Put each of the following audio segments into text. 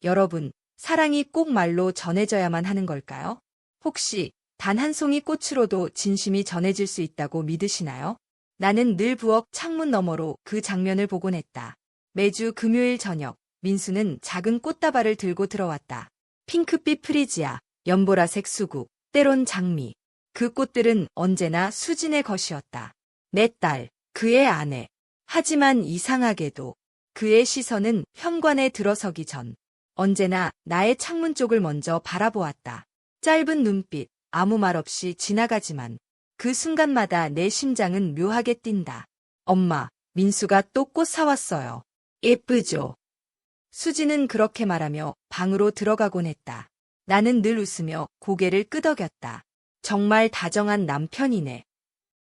여러분, 사랑이 꼭 말로 전해져야만 하는 걸까요? 혹시 단 한 송이 꽃으로도 진심이 전해질 수 있다고 믿으시나요? 나는 늘 부엌 창문 너머로 그 장면을 보곤 했다. 매주 금요일 저녁, 민수는 작은 꽃다발을 들고 들어왔다. 핑크빛 프리지아, 연보라색 수국, 때론 장미. 그 꽃들은 언제나 수진의 것이었다. 내 딸, 그의 아내. 하지만 이상하게도 그의 시선은 현관에 들어서기 전 언제나 나의 창문 쪽을 먼저 바라보았다. 짧은 눈빛, 아무 말 없이 지나가지만 그 순간마다 내 심장은 묘하게 뛴다. 엄마, 민수가 또 꽃 사왔어요. 예쁘죠? 수지는 그렇게 말하며 방으로 들어가곤 했다. 나는 늘 웃으며 고개를 끄덕였다. 정말 다정한 남편이네.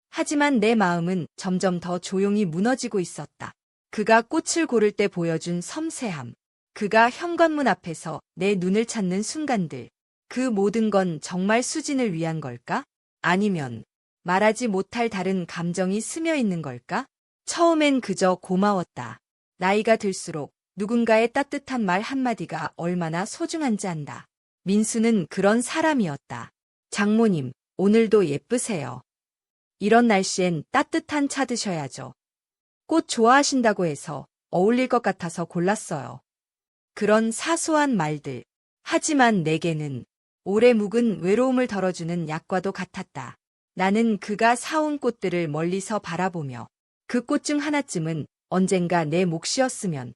하지만 내 마음은 점점 더 조용히 무너지고 있었다. 그가 꽃을 고를 때 보여준 섬세함. 그가 현관문 앞에서 내 눈을 찾는 순간들. 그 모든 건 정말 수진을 위한 걸까? 아니면 말하지 못할 다른 감정이 스며 있는 걸까? 처음엔 그저 고마웠다. 나이가 들수록 누군가의 따뜻한 말 한마디가 얼마나 소중한지 안다. 민수는 그런 사람이었다. 장모님, 오늘도 예쁘세요. 이런 날씨엔 따뜻한 차 드셔야죠. 꽃 좋아하신다고 해서 어울릴 것 같아서 골랐어요. 그런 사소한 말들. 하지만 내게는 오래 묵은 외로움을 덜어주는 약과도 같았다. 나는 그가 사온 꽃들을 멀리서 바라보며 그 꽃 중 하나쯤은 언젠가 내 몫이었으면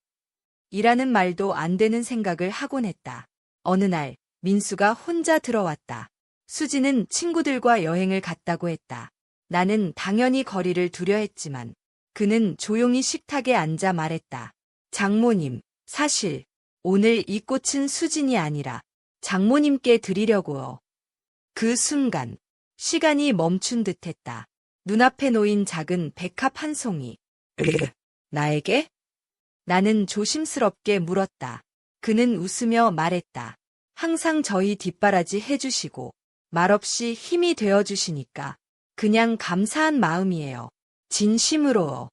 이라는 말도 안 되는 생각을 하곤 했다. 어느 날 민수가 혼자 들어왔다. 수지는 친구들과 여행을 갔다고 했다. 나는 당연히 거리를 두려 했지만 그는 조용히 식탁에 앉아 말했다. 장모님, 사실 오늘 이 꽃은 수진이 아니라 장모님께 드리려고요. 그 순간 시간이 멈춘 듯했다. 눈앞에 놓인 작은 백합 한 송이. 나에게? 나는 조심스럽게 물었다. 그는 웃으며 말했다. 항상 저희 뒷바라지 해주시고 말없이 힘이 되어주시니까 그냥 감사한 마음이에요. 진심으로요.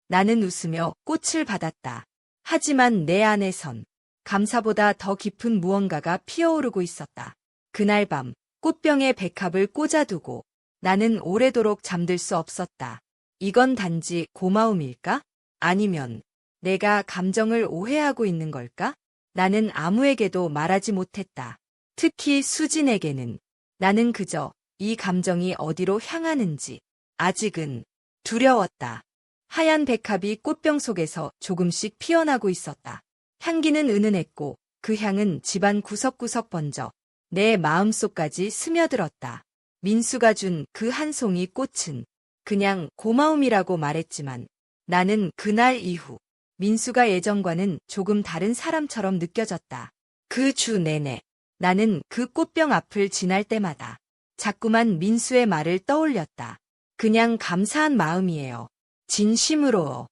나는 웃으며 꽃을 받았다. 하지만 내 안에선 감사보다 더 깊은 무언가가 피어오르고 있었다. 그날 밤 꽃병에 백합을 꽂아두고 나는 오래도록 잠들 수 없었다. 이건 단지 고마움일까? 아니면 내가 감정을 오해하고 있는 걸까? 나는 아무에게도 말하지 못했다. 특히 수진에게는. 나는 그저 이 감정이 어디로 향하는지 아직은 두려웠다. 하얀 백합이 꽃병 속에서 조금씩 피어나고 있었다. 향기는 은은했고 그 향은 집안 구석구석 번져 내 마음속까지 스며들었다. 민수가 준 그 한 송이 꽃은 그냥 고마움이라고 말했지만 나는 그날 이후 민수가 예전과는 조금 다른 사람처럼 느껴졌다. 그 주 내내 나는 그 꽃병 앞을 지날 때마다 자꾸만 민수의 말을 떠올렸다. 그냥 감사한 마음이에요. 진심으로.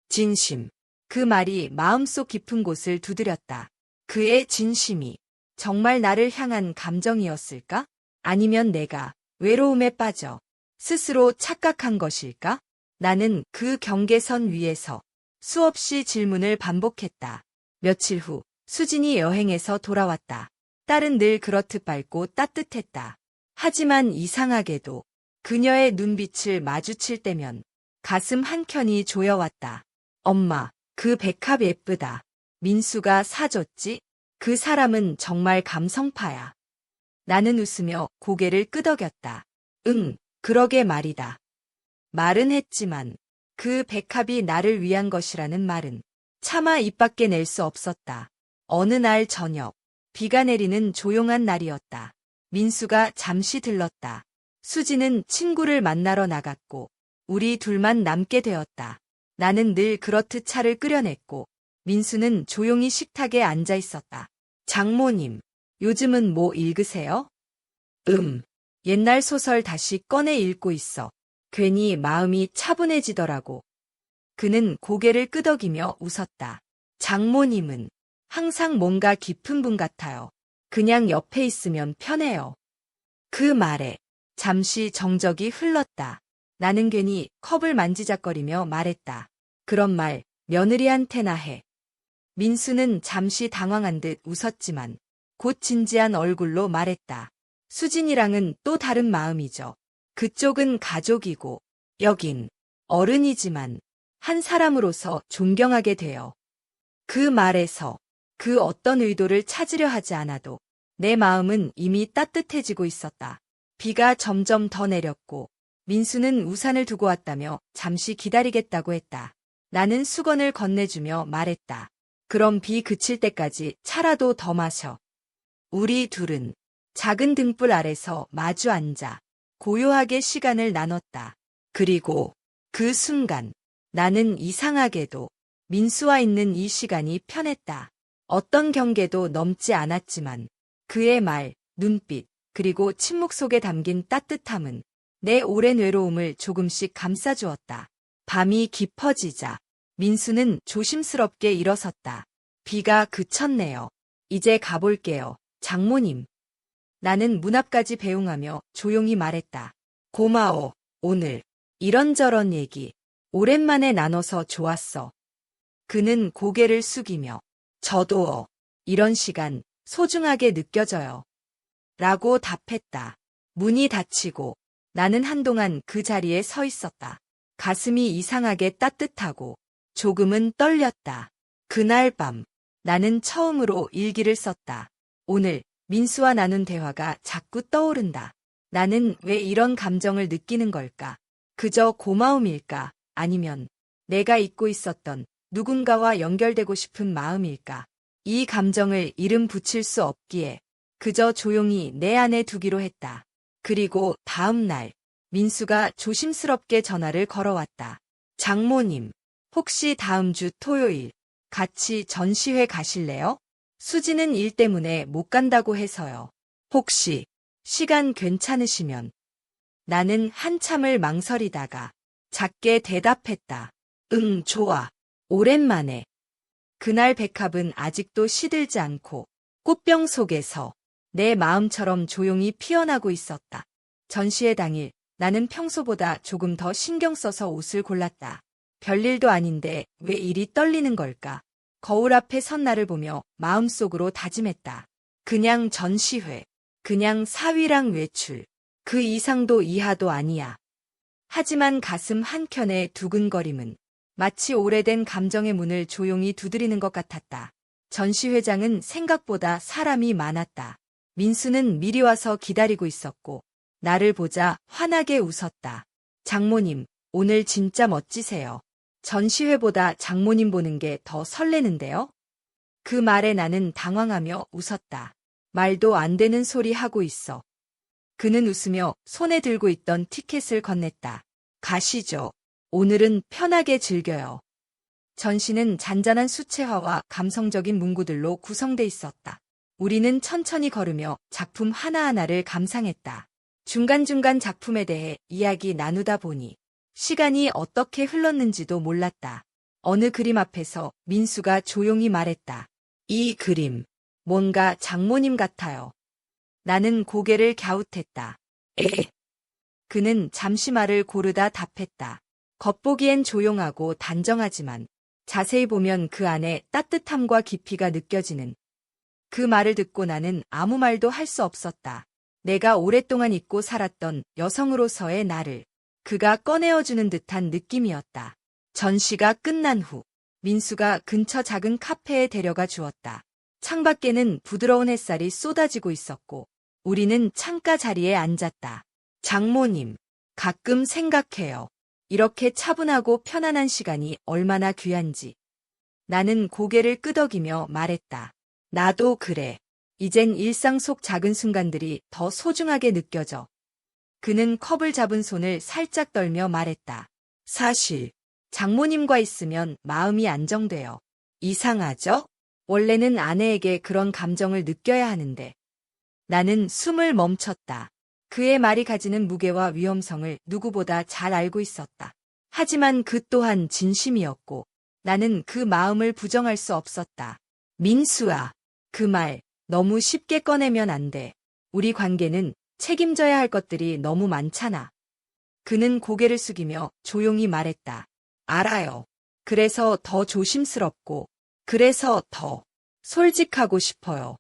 진심. 그 말이 마음속 깊은 곳을 두드렸다. 그의 진심이 정말 나를 향한 감정이었을까? 아니면 내가 외로움에 빠져 스스로 착각한 것일까? 나는 그 경계선 위에서 수없이 질문을 반복했다. 며칠 후 수진이 여행에서 돌아왔다. 딸은 늘 그렇듯 밝고 따뜻했다. 하지만 이상하게도 그녀의 눈빛을 마주칠 때면 가슴 한켠이 조여왔다. 엄마, 그 백합 예쁘다. 민수가 사줬지? 그 사람은 정말 감성파야. 나는 웃으며 고개를 끄덕였다. 응, 그러게 말이다. 말은 했지만 그 백합이 나를 위한 것이라는 말은 차마 입 밖에 낼 수 없었다. 어느 날 저녁, 비가 내리는 조용한 날이었다. 민수가 잠시 들렀다. 수지는 친구를 만나러 나갔고 우리 둘만 남게 되었다. 나는 늘 그렇듯 차를 끓여냈고 민수는 조용히 식탁에 앉아 있었다. 장모님, 요즘은 뭐 읽으세요? 옛날 소설 다시 꺼내 읽고 있어. 괜히 마음이 차분해지더라고. 그는 고개를 끄덕이며 웃었다. 장모님은 항상 뭔가 깊은 분 같아요. 그냥 옆에 있으면 편해요. 그 말에 잠시 정적이 흘렀다. 나는 괜히 컵을 만지작거리며 말했다. 그런 말 며느리한테나 해. 민수는 잠시 당황한 듯 웃었지만 곧 진지한 얼굴로 말했다. 수진이랑은 또 다른 마음이죠. 그쪽은 가족이고 여긴 어른이지만 한 사람으로서 존경하게 돼요. 그 말에서 그 어떤 의도를 찾으려 하지 않아도 내 마음은 이미 따뜻해지고 있었다. 비가 점점 더 내렸고 민수는 우산을 두고 왔다며 잠시 기다리겠다고 했다. 나는 수건을 건네주며 말했다. 그럼 비 그칠 때까지 차라도 더 마셔. 우리 둘은 작은 등불 아래서 마주 앉아 고요하게 시간을 나눴다. 그리고 그 순간 나는 이상하게도 민수와 있는 이 시간이 편했다. 어떤 경계도 넘지 않았지만 그의 말, 눈빛, 그리고 침묵 속에 담긴 따뜻함은 내 오랜 외로움을 조금씩 감싸주었다. 밤이 깊어지자 민수는 조심스럽게 일어섰다. 비가 그쳤네요. 이제 가볼게요. 장모님. 나는 문 앞까지 배웅하며 조용히 말했다. 고마워. 오늘 이런저런 얘기 오랜만에 나눠서 좋았어. 그는 고개를 숙이며 저도 이런 시간 소중하게 느껴져요. 라고 답했다. 문이 닫히고 나는 한동안 그 자리에 서 있었다. 가슴이 이상하게 따뜻하고 조금은 떨렸다. 그날 밤 나는 처음으로 일기를 썼다. 오늘 민수와 나눈 대화가 자꾸 떠오른다. 나는 왜 이런 감정을 느끼는 걸까? 그저 고마움일까? 아니면 내가 잊고 있었던 누군가와 연결되고 싶은 마음일까? 이 감정을 이름 붙일 수 없기에 그저 조용히 내 안에 두기로 했다. 그리고 다음 날 민수가 조심스럽게 전화를 걸어왔다. 장모님, 혹시 다음 주 토요일 같이 전시회 가실래요? 수지는 일 때문에 못 간다고 해서요. 혹시 시간 괜찮으시면. 나는 한참을 망설이다가 작게 대답했다. 응, 좋아. 오랜만에. 그날 백합은 아직도 시들지 않고 꽃병 속에서 내 마음처럼 조용히 피어나고 있었다. 전시회 당일 나는 평소보다 조금 더 신경 써서 옷을 골랐다. 별일도 아닌데 왜 이리 떨리는 걸까? 거울 앞에 선 나를 보며 마음속으로 다짐했다. 그냥 전시회, 그냥 사위랑 외출, 그 이상도 이하도 아니야. 하지만 가슴 한켠의 두근거림은 마치 오래된 감정의 문을 조용히 두드리는 것 같았다. 전시회장은 생각보다 사람이 많았다. 민수는 미리 와서 기다리고 있었고 나를 보자 환하게 웃었다. 장모님, 오늘 진짜 멋지세요. 전시회보다 장모님 보는 게 더 설레는데요? 그 말에 나는 당황하며 웃었다. 말도 안 되는 소리 하고 있어. 그는 웃으며 손에 들고 있던 티켓을 건넸다. 가시죠. 오늘은 편하게 즐겨요. 전시는 잔잔한 수채화와 감성적인 문구들로 구성돼 있었다. 우리는 천천히 걸으며 작품 하나하나를 감상했다. 중간중간 작품에 대해 이야기 나누다 보니 시간이 어떻게 흘렀는지도 몰랐다. 어느 그림 앞에서 민수가 조용히 말했다. 이 그림, 뭔가 장모님 같아요. 나는 고개를 갸웃했다. 그는 잠시 말을 고르다 답했다. 겉보기엔 조용하고 단정하지만 자세히 보면 그 안에 따뜻함과 깊이가 느껴지는. 그 말을 듣고 나는 아무 말도 할 수 없었다. 내가 오랫동안 잊고 살았던 여성으로서의 나를 그가 꺼내어주는 듯한 느낌이었다. 전시가 끝난 후 민수가 근처 작은 카페에 데려가 주었다. 창밖에는 부드러운 햇살이 쏟아지고 있었고 우리는 창가 자리에 앉았다. 장모님, 가끔 생각해요. 이렇게 차분하고 편안한 시간이 얼마나 귀한지. 나는 고개를 끄덕이며 말했다. 나도 그래. 이젠 일상 속 작은 순간들이 더 소중하게 느껴져. 그는 컵을 잡은 손을 살짝 떨며 말했다. 사실 장모님과 있으면 마음이 안정돼요. 이상하죠? 원래는 아내에게 그런 감정을 느껴야 하는데. 나는 숨을 멈췄다. 그의 말이 가지는 무게와 위험성을 누구보다 잘 알고 있었다. 하지만 그 또한 진심이었고 나는 그 마음을 부정할 수 없었다. 민수야, 그 말 너무 쉽게 꺼내면 안 돼. 우리 관계는 책임져야 할 것들이 너무 많잖아. 그는 고개를 숙이며 조용히 말했다. 알아요. 그래서 더 조심스럽고 그래서 더 솔직하고 싶어요.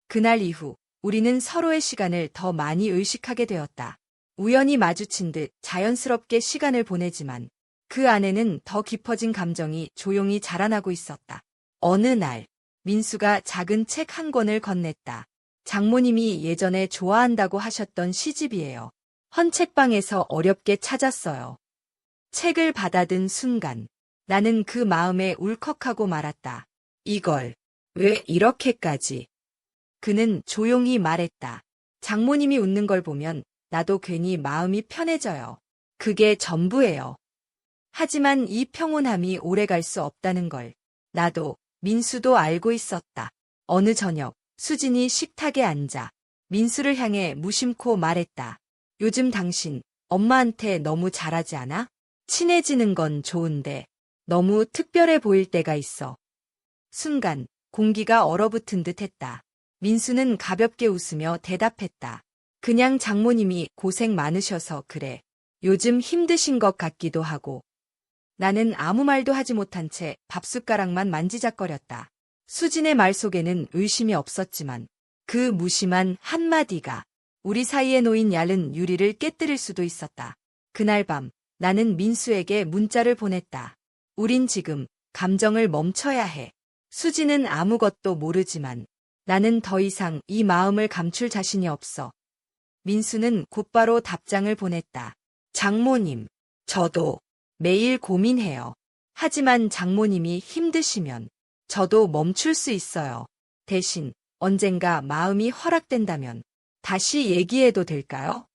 그날 이후 우리는 서로의 시간을 더 많이 의식하게 되었다. 우연히 마주친 듯 자연스럽게 시간을 보내지만 그 안에는 더 깊어진 감정이 조용히 자라나고 있었다. 어느 날 민수가 작은 책 한 권을 건넸다. 장모님이 예전에 좋아한다고 하셨던 시집이에요. 헌책방에서 어렵게 찾았어요. 책을 받아든 순간 나는 그 마음에 울컥하고 말았다. 이걸 왜 이렇게까지? 그는 조용히 말했다. 장모님이 웃는 걸 보면 나도 괜히 마음이 편해져요. 그게 전부예요. 하지만 이 평온함이 오래갈 수 없다는 걸 나도 민수도 알고 있었다. 어느 저녁 수진이 식탁에 앉아 민수를 향해 무심코 말했다. 요즘 당신 엄마한테 너무 잘하지 않아? 친해지는 건 좋은데 너무 특별해 보일 때가 있어. 순간 공기가 얼어붙은 듯 했다. 민수는 가볍게 웃으며 대답했다. 그냥 장모님이 고생 많으셔서 그래. 요즘 힘드신 것 같기도 하고. 나는 아무 말도 하지 못한 채 밥숟가락만 만지작거렸다. 수진의 말 속에는 의심이 없었지만 그 무심한 한마디가 우리 사이에 놓인 얇은 유리를 깨뜨릴 수도 있었다. 그날 밤 나는 민수에게 문자를 보냈다. 우린 지금 감정을 멈춰야 해. 수진은 아무것도 모르지만 나는 더 이상 이 마음을 감출 자신이 없어. 민수는 곧바로 답장을 보냈다. 장모님, 저도 매일 고민해요. 하지만 장모님이 힘드시면 저도 멈출 수 있어요. 대신 언젠가 마음이 허락된다면 다시 얘기해도 될까요?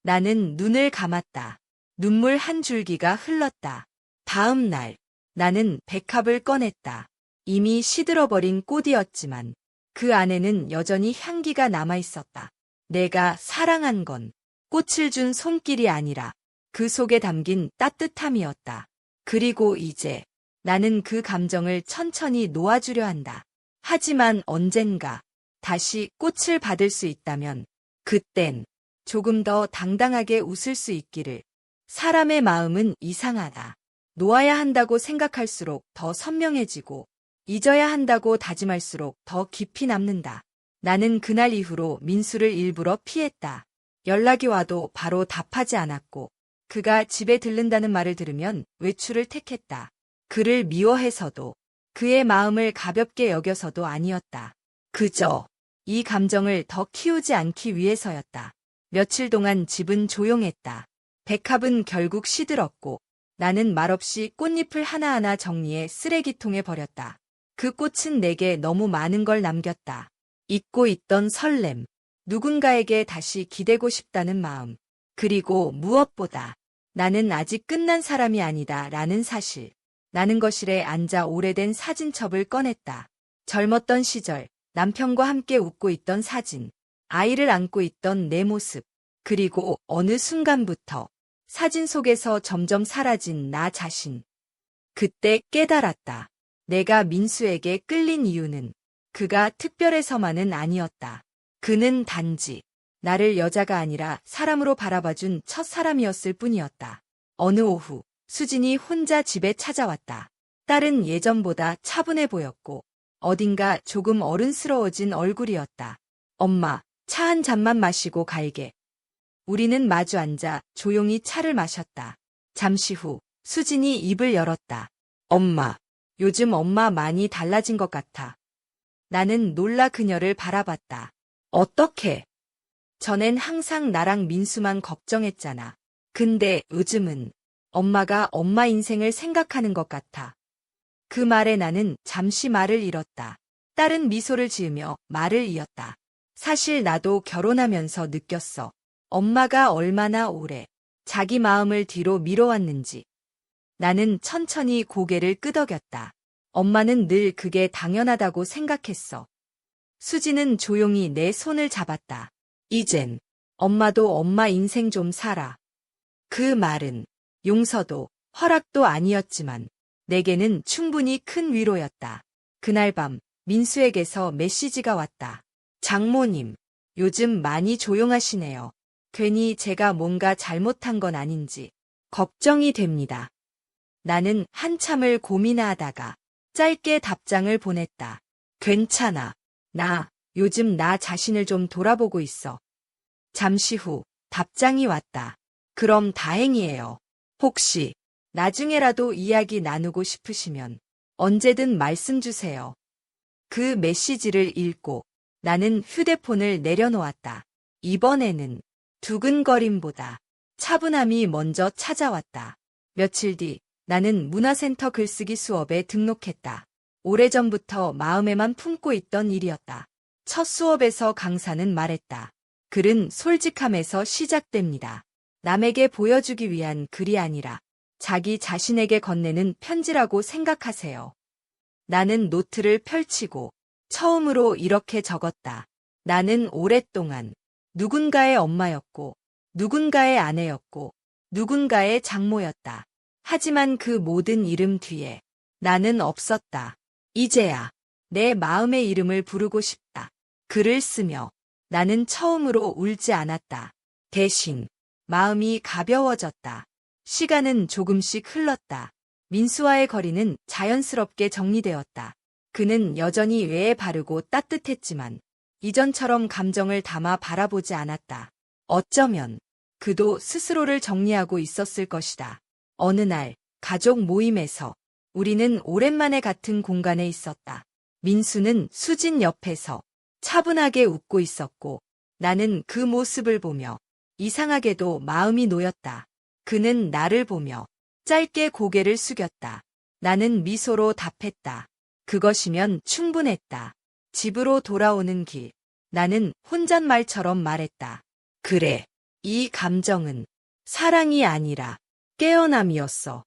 나는 눈을 감았다. 눈물 한 줄기가 흘렀다. 다음 날 나는 백합을 꺼냈다. 이미 시들어버린 꽃이었지만 그 안에는 여전히 향기가 남아있었다. 내가 사랑한 건 꽃을 준 손길이 아니라 그 속에 담긴 따뜻함이었다. 그리고 이제 나는 그 감정을 천천히 놓아주려 한다. 하지만 언젠가 다시 꽃을 받을 수 있다면 그땐 조금 더 당당하게 웃을 수 있기를. 사람의 마음은 이상하다. 놓아야 한다고 생각할수록 더 선명해지고 잊어야 한다고 다짐할수록 더 깊이 남는다. 나는 그날 이후로 민수를 일부러 피했다. 연락이 와도 바로 답하지 않았고 그가 집에 들른다는 말을 들으면 외출을 택했다. 그를 미워해서도 그의 마음을 가볍게 여겨서도 아니었다. 그저 이 감정을 더 키우지 않기 위해서였다. 며칠 동안 집은 조용했다. 백합은 결국 시들었고 나는 말없이 꽃잎을 하나하나 정리해 쓰레기통에 버렸다. 그 꽃은 내게 너무 많은 걸 남겼다. 잊고 있던 설렘, 누군가에게 다시 기대고 싶다는 마음, 그리고 무엇보다 나는 아직 끝난 사람이 아니다 라는 사실. 나는 거실에 앉아 오래된 사진첩을 꺼냈다. 젊었던 시절, 남편과 함께 웃고 있던 사진, 아이를 안고 있던 내 모습, 그리고 어느 순간부터 사진 속에서 점점 사라진 나 자신. 그때 깨달았다. 내가 민수에게 끌린 이유는 그가 특별해서만은 아니었다. 그는 단지 나를 여자가 아니라 사람으로 바라봐준 첫 사람이었을 뿐이었다. 어느 오후 수진이 혼자 집에 찾아왔다. 딸은 예전보다 차분해 보였고 어딘가 조금 어른스러워진 얼굴이었다. 엄마, 차 한 잔만 마시고 갈게. 우리는 마주 앉아 조용히 차를 마셨다. 잠시 후 수진이 입을 열었다. 엄마, 요즘 엄마 많이 달라진 것 같아. 나는 놀라 그녀를 바라봤다. 어떻게? 전엔 항상 나랑 민수만 걱정했잖아. 근데 요즘은 엄마가 엄마 인생을 생각하는 것 같아. 그 말에 나는 잠시 말을 잃었다. 딸은 미소를 지으며 말을 이었다. 사실 나도 결혼하면서 느꼈어. 엄마가 얼마나 오래 자기 마음을 뒤로 미뤄왔는지. 나는 천천히 고개를 끄덕였다. 엄마는 늘 그게 당연하다고 생각했어. 수지는 조용히 내 손을 잡았다. 이젠 엄마도 엄마 인생 좀 살아. 그 말은 용서도 허락도 아니었지만 내게는 충분히 큰 위로였다. 그날 밤 민수에게서 메시지가 왔다. 장모님, 요즘 많이 조용하시네요. 괜히 제가 뭔가 잘못한 건 아닌지 걱정이 됩니다. 나는 한참을 고민하다가 짧게 답장을 보냈다. 괜찮아. 나 요즘 나 자신을 좀 돌아보고 있어. 잠시 후 답장이 왔다. 그럼 다행이에요. 혹시 나중에라도 이야기 나누고 싶으시면 언제든 말씀 주세요. 그 메시지를 읽고 나는 휴대폰을 내려놓았다. 이번에는 두근거림보다 차분함이 먼저 찾아왔다. 며칠 뒤 나는 문화센터 글쓰기 수업에 등록했다. 오래전부터 마음에만 품고 있던 일이었다. 첫 수업에서 강사는 말했다. 글은 솔직함에서 시작됩니다. 남에게 보여주기 위한 글이 아니라 자기 자신에게 건네는 편지라고 생각하세요. 나는 노트를 펼치고 처음으로 이렇게 적었다. 나는 오랫동안 누군가의 엄마였고, 누군가의 아내였고, 누군가의 장모였다. 하지만 그 모든 이름 뒤에 나는 없었다. 이제야 내 마음의 이름을 부르고 싶다. 글을 쓰며 나는 처음으로 울지 않았다. 대신 마음이 가벼워졌다. 시간은 조금씩 흘렀다. 민수와의 거리는 자연스럽게 정리되었다. 그는 여전히 외에 바르고 따뜻했지만 이전처럼 감정을 담아 바라보지 않았다. 어쩌면 그도 스스로를 정리하고 있었을 것이다. 어느 날 가족 모임에서 우리는 오랜만에 같은 공간에 있었다. 민수는 수진 옆에서 차분하게 웃고 있었고 나는 그 모습을 보며 이상하게도 마음이 놓였다. 그는 나를 보며 짧게 고개를 숙였다. 나는 미소로 답했다. 그것이면 충분했다. 집으로 돌아오는 길, 나는 혼잣말처럼 말했다. 그래, 이 감정은 사랑이 아니라 깨어남이었어.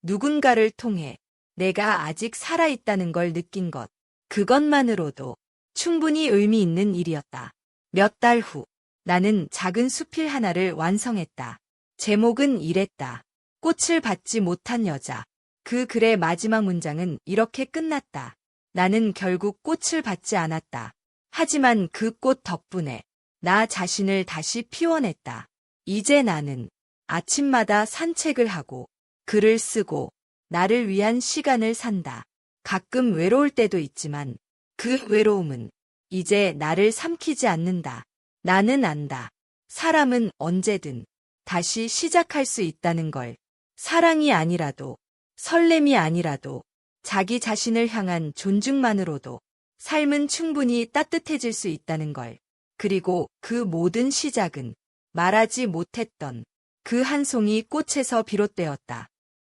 누군가를 통해 내가 아직 살아있다는 걸 느낀 것, 그것만으로도 충분히 의미 있는 일이었다. 몇 달 후, 나는 작은 수필 하나를 완성했다. 제목은 이랬다. 꽃을 받지 못한 여자. 그 글의 마지막 문장은 이렇게 끝났다. 나는 결국 꽃을 받지 않았다. 하지만 그 꽃 덕분에 나 자신을 다시 피워냈다. 이제 나는 아침마다 산책을 하고 글을 쓰고 나를 위한 시간을 산다. 가끔 외로울 때도 있지만 그 외로움은 이제 나를 삼키지 않는다. 나는 안다. 사람은 언제든 다시 시작할 수 있다는 걸. 사랑이 아니라도, 설렘이 아니라도, 자기 자신을 향한 존중만으로도 삶은 충분히 따뜻해질 수 있다는 걸. 그리고 그 모든 시작은 말하지 못했던 그 한 송이 꽃에서 비롯되었다.